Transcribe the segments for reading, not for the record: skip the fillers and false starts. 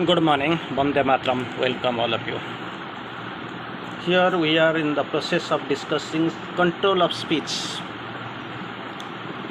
Good morning, Bande Matram. Welcome all of you. Here we are in the process of discussing control of speech.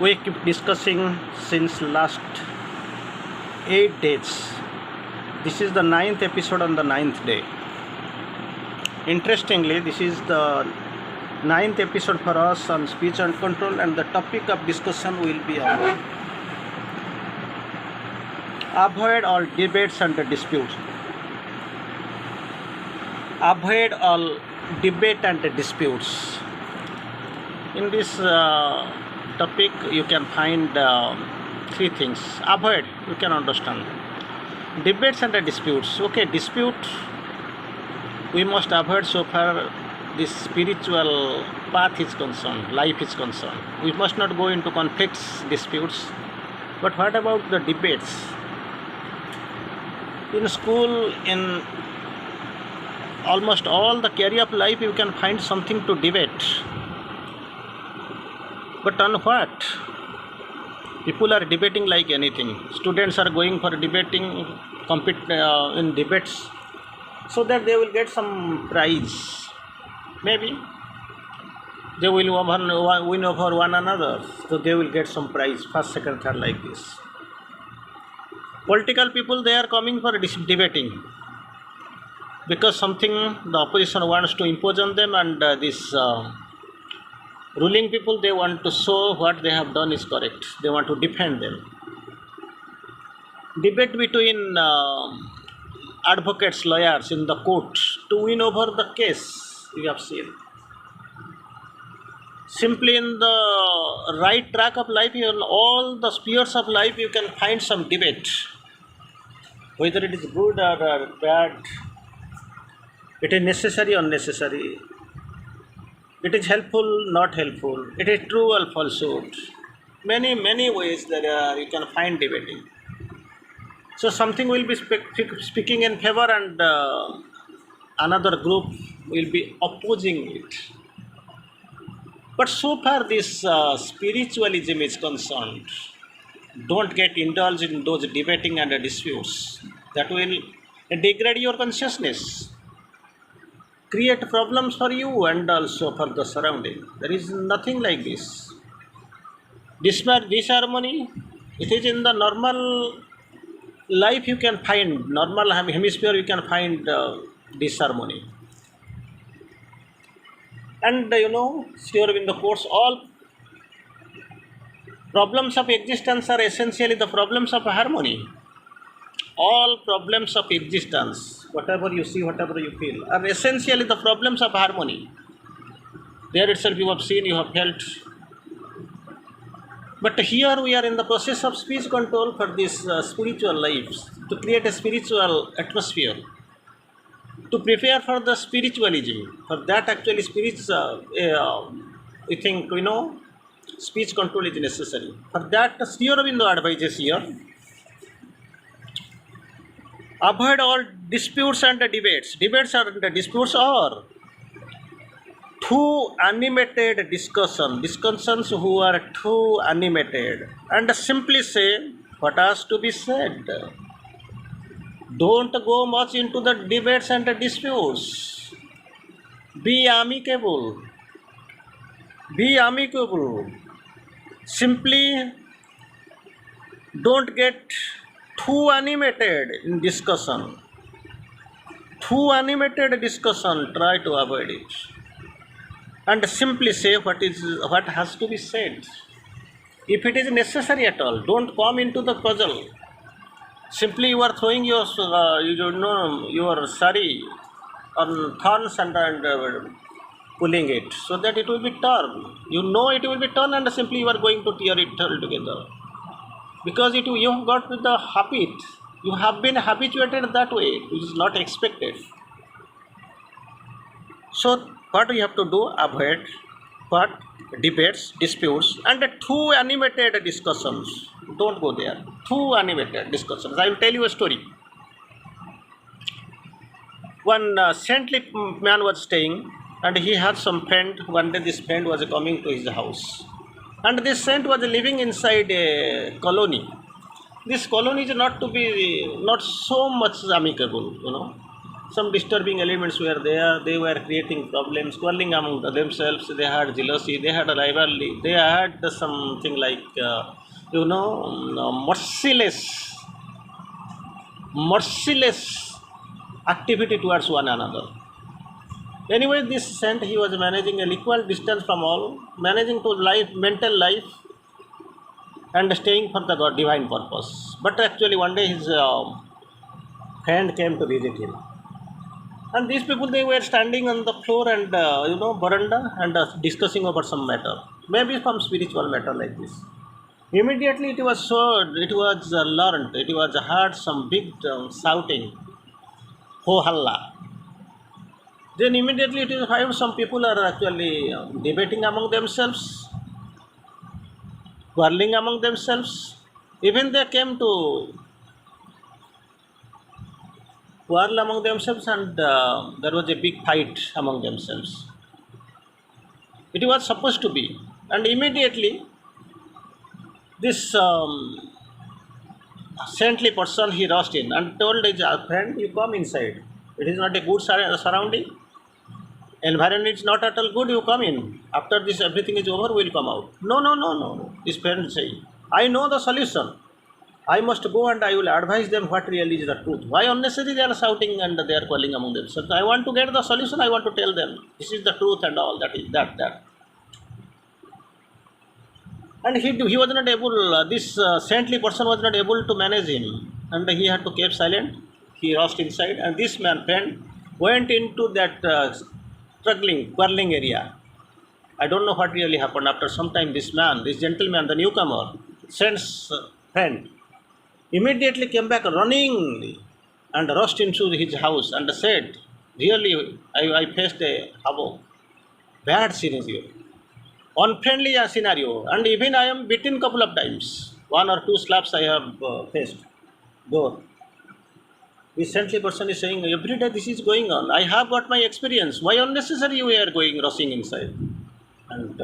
We keep discussing since last 8 days. This is the 9th episode on the 9th day. Interestingly, this is the 9th episode for us on speech and control, and the topic of discussion will be on avoid all debates and disputes. Avoid all debate and disputes. In this topic, you can find three things. Avoid, you can understand. Debates and disputes. Okay, dispute we must avoid so far this spiritual path is concerned, life is concerned. We must not go into conflicts, disputes. But what about the debates? In school, in almost all the career of life, you can find something to debate. But on what? People are debating like anything. Students are going for debating, compete in debates, so that they will get some prize. Maybe they will win over one another, so they will get some prize, first, second, third, like this. Political people, they are coming for debating because something the opposition wants to impose on them, and this ruling people, they want to show what they have done is correct. They want to defend them. Debate between advocates, lawyers in the court to win over the case, we have seen. Simply in the right track of life, in all the spheres of life, you can find some debate. Whether it is good or bad, it is necessary or unnecessary, it is helpful, not helpful, it is true or falsehood. Many ways that you can find debating. So something will be speaking in favor, and another group will be opposing it. But so far this spiritualism is concerned, don't get indulged in those debating and disputes. That will degrade your consciousness, create problems for you and also for the surrounding. There is nothing like this. Disharmony, it is in the normal life you can find, normal hemisphere you can find disharmony. And here in the course, all problems of existence are essentially the problems of harmony. All problems of existence, whatever you see, whatever you feel, are essentially the problems of harmony. There itself you have seen, you have felt. But here we are in the process of speech control for this spiritual lives, to create a spiritual atmosphere, to prepare for the spiritualism. For that actually we think, speech control is necessary. For that, Sri Aurobindo advises here, avoid all disputes and debates. Debates and disputes are too animated discussions who are too animated, and simply say what has to be said. Don't go much into the debates and the disputes. Be amicable. Simply don't get too animated in discussion. Try to avoid it. And simply say what has to be said. If it is necessary at all, don't come into the puzzle. Simply you are throwing your sari on thorns and pulling it, so that it will be torn. It will be torn, and simply you are going to tear it altogether. Because you have got with the habit, you have been habituated that way, which is not expected. So what we have to do, avoid what? Debates, disputes, and too animated discussions. Don't go there. Too animated discussions. I will tell you a story. One saintly man was staying, and he had some friend. One day this friend was coming to his house, and this saint was living inside a colony. this colony is not to be not so much amicable, some disturbing elements were there. They were creating problems, quarreling among themselves. They had jealousy, they had a rivalry, they had something like merciless activity towards one another. Anyway, this saint, he was managing an equal distance from all, managing to life mental life and staying for the God divine purpose. But actually, one day his friend came to visit him, and these people, they were standing on the floor and veranda and discussing over some matter, maybe some spiritual matter like this. Immediately, it was heard, it was learned, it was heard some big shouting, ho halla. Then immediately it is found some people are actually debating among themselves, quarreling among themselves. Even they came to quarrel among themselves, and there was a big fight among themselves. It was supposed to be, and immediately this saintly person, he rushed in and told his friend, "You come inside. It is not a good surrounding. Environment is not at all good. You come in. After this, everything is over. We'll come out." No, no, no, no, no. His friend say, "I know the solution. I must go and I will advise them what really is the truth. Why unnecessarily they are shouting and they are calling among themselves? I want to get the solution. I want to tell them this is the truth and all that is that." And he was not able. This saintly person was not able to manage him, and he had to keep silent. He rushed inside, and this man friend went into that struggling, quarreling area. I don't know what really happened. After some time, this man, this gentleman, the newcomer, saint's friend, immediately came back running and rushed into his house and said, "Really, I faced a bad scenario, unfriendly scenario, and even I am beaten couple of times. One or two slaps I have faced. Though this saintly person is saying, every day this is going on. I have got my experience. Why unnecessarily you are going rushing inside? And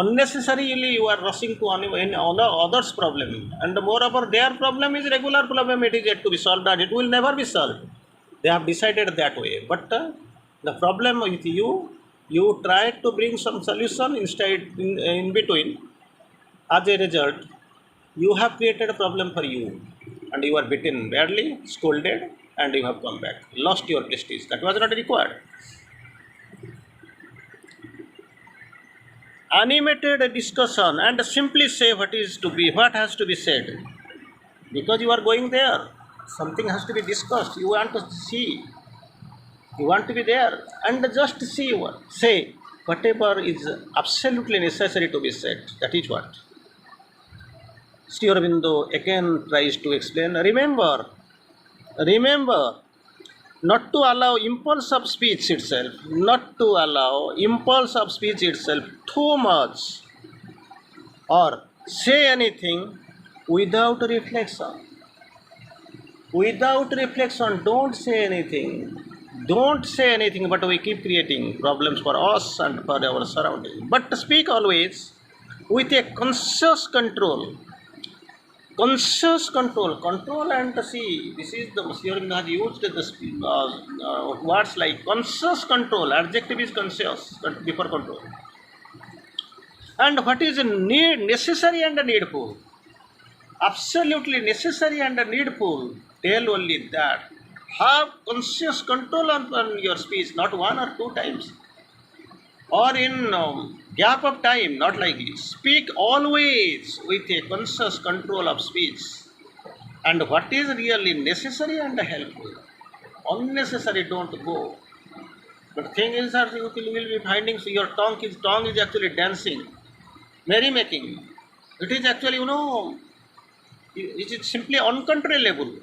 unnecessarily you are rushing to others' problem. And moreover, their problem is regular problem. It is yet to be solved, and it will never be solved. They have decided that way. But the problem with you try to bring some solution instead in between. As a result, you have created a problem for you, and you are beaten badly, scolded, and you have come back, lost your prestige. That was not required. Animated discussion and simply say what has to be said, because you are going there. Something has to be discussed. You want to see. You want to be there and just say whatever is absolutely necessary to be said. That is what Sri Aurobindo again tries to explain. Remember, not to allow impulse of speech itself, too much, or say anything without reflection. Don't say anything. But we keep creating problems for us and for our surroundings. But speak always with a conscious control. And see, this is the Aurobindo has used the words like conscious control. Adjective is conscious before control. And what is necessary and needful? Absolutely necessary and needful. Tell only that. Have conscious control on your speech, not one or two times, or in gap of time, not like this. Speak always with a conscious control of speech, and what is really necessary and helpful. Unnecessary, don't go. But thing is that you will be finding your tongue is actually dancing, merrymaking. It is actually it is simply uncontrollable.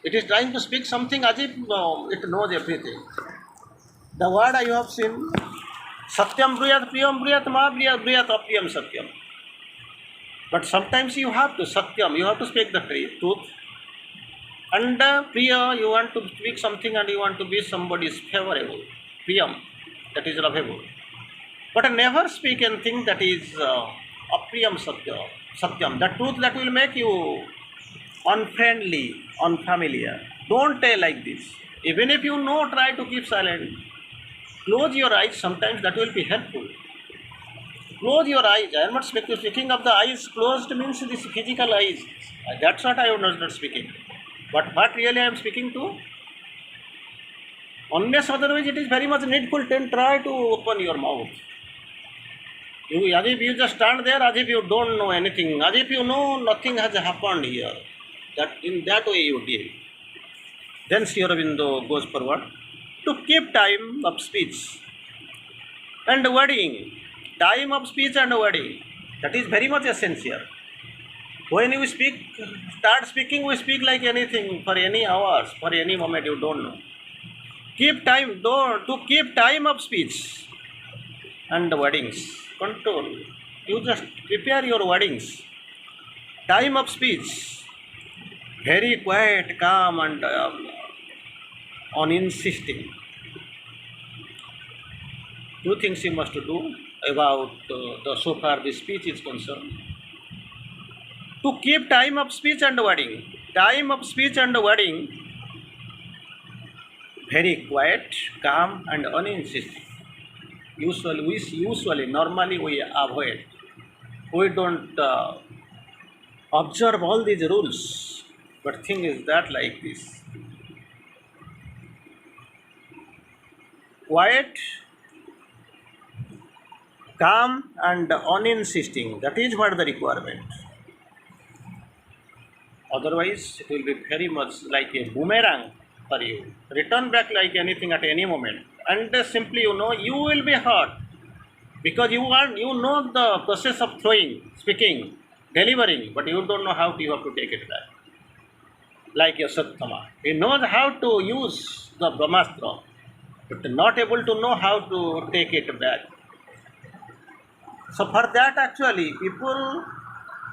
It is trying to speak something as if it knows everything. The word I have seen, Satyam Bruyat, Priyam Bruyat, Ma Bruyat, Apriyam Satyam. But sometimes you have to Satyam, you have to speak the truth. And Priya, you want to speak something and you want to be somebody's favorable. Priyam, that is lovable. But never speak anything that is apriyam satyam, the truth that will make you unfriendly, unfamiliar. Don't tell like this. Even if you know, try to keep silent. Close your eyes, sometimes that will be helpful. Close your eyes. I am not speaking of the eyes closed means this physical eyes. That's what I was not speaking. But what really I am speaking to? Unless otherwise it is very much needful, then try to open your mouth. As if you just stand there, as if you don't know anything, as if you know nothing has happened here. That in that way you deal. Then Sri Aurobindo goes forward to keep time of speech and wording. Time of speech and wording. That is very much essential. When you start speaking, we speak like anything for any hours, for any moment you don't know. Keep time, to keep time of speech and wordings. Control. You just prepare your wordings. Time of speech. Very quiet, calm and uninsisting. Two things you must do about so far the speech is concerned. To keep time of speech and wording. Time of speech and wording. Very quiet, calm and uninsisting. Normally we avoid. We don't observe all these rules. But thing is that like this. Quiet, calm and uninsisting. That is what the requirement. Otherwise, it will be very much like a boomerang for you. Return back like anything at any moment. And simply, you will be hurt. Because you know the process of throwing, speaking, delivering, but you don't know how you have to take it back. Like your Sattama. He knows how to use the Brahmastra, but not able to know how to take it back. So for that actually, people,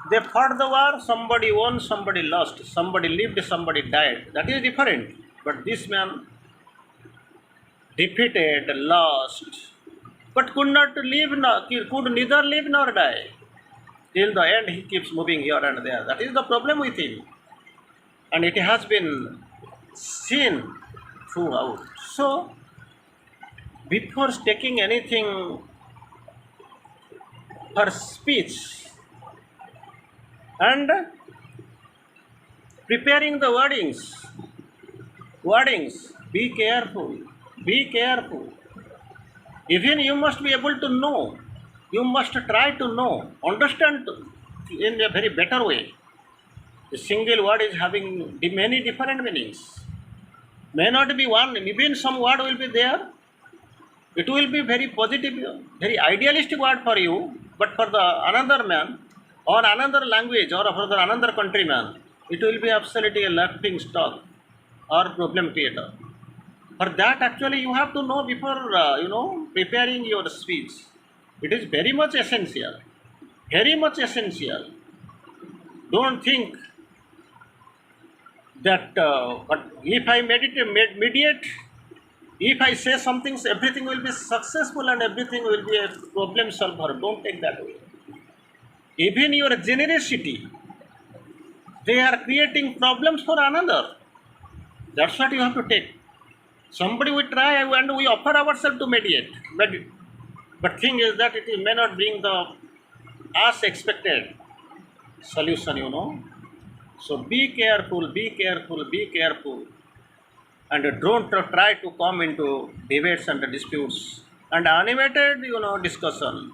they fought the war, somebody won, somebody lost, somebody lived, somebody died. That is different. But this man defeated, lost, but could not live, could neither live nor die. Till the end, he keeps moving here and there. That is the problem with him. And it has been seen throughout. So, before taking anything for speech and preparing the wordings, be careful, be careful. Even you must be able to know, you must try to know, understand in a very better way. The single word is having many different meanings. May not be one, even some word will be there. It will be very positive, very idealistic word for you, but for the another man or another language or for the another countryman, it will be absolutely a laughing stock or problem creator. For that, actually, you have to know before, preparing your speech. It is very much essential. Very much essential. Don't think that but if I mediate, if I say something, everything will be successful and everything will be a problem solver. Don't take that way. Even your generosity, they are creating problems for another. That's what you have to take. Somebody will try and we offer ourselves to mediate. But thing is that it may not bring the as expected solution. So be careful, be careful, be careful. And don't try to come into debates and disputes and animated, discussion.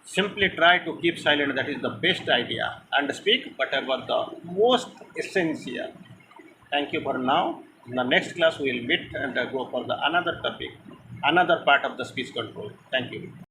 Simply try to keep silent. That is the best idea. And speak whatever the most essential. Thank you for now. In the next class, we will meet and go for the another topic, another part of the speech control. Thank you.